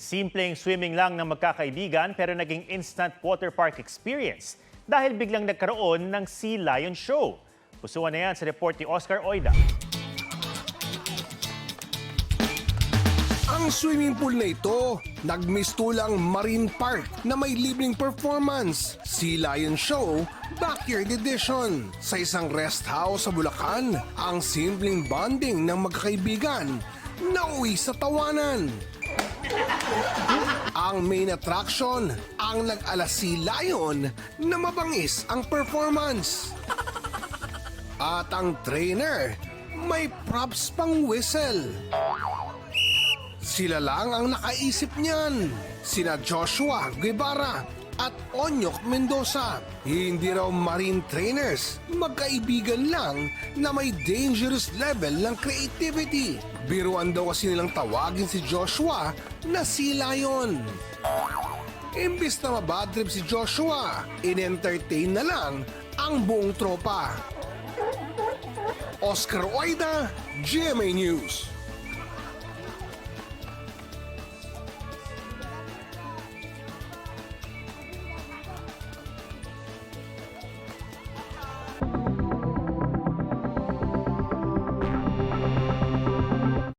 Simpleng swimming lang ng magkakaibigan pero naging instant water park experience dahil biglang nagkaroon ng Sea Lion Show. Pusuan na yan sa report ni Oscar Oida. Ang swimming pool na ito, nagmistulang marine park na may libreng performance, Sea Lion Show, Backyard Edition. Sa isang rest house sa Bulacan, ang simpleng bonding ng magkakaibigan nauwi sa tawanan. Ang main attraction, ang nag-ala Sea Lion na mabangis ang performance. At ang trainer, may props pang whistle. Sila lang ang nakaisip niyan, sina Joshua Guevara at Onyok Mendoza. Hindi raw marine trainers, magkaibigan lang na may dangerous level ng creativity. Biruan daw kasi nilang tawagin si Joshua na Sea Lion. Imbis na mabadtrip si Joshua, in-entertain na lang ang buong tropa. Oscar Oida, GMA News.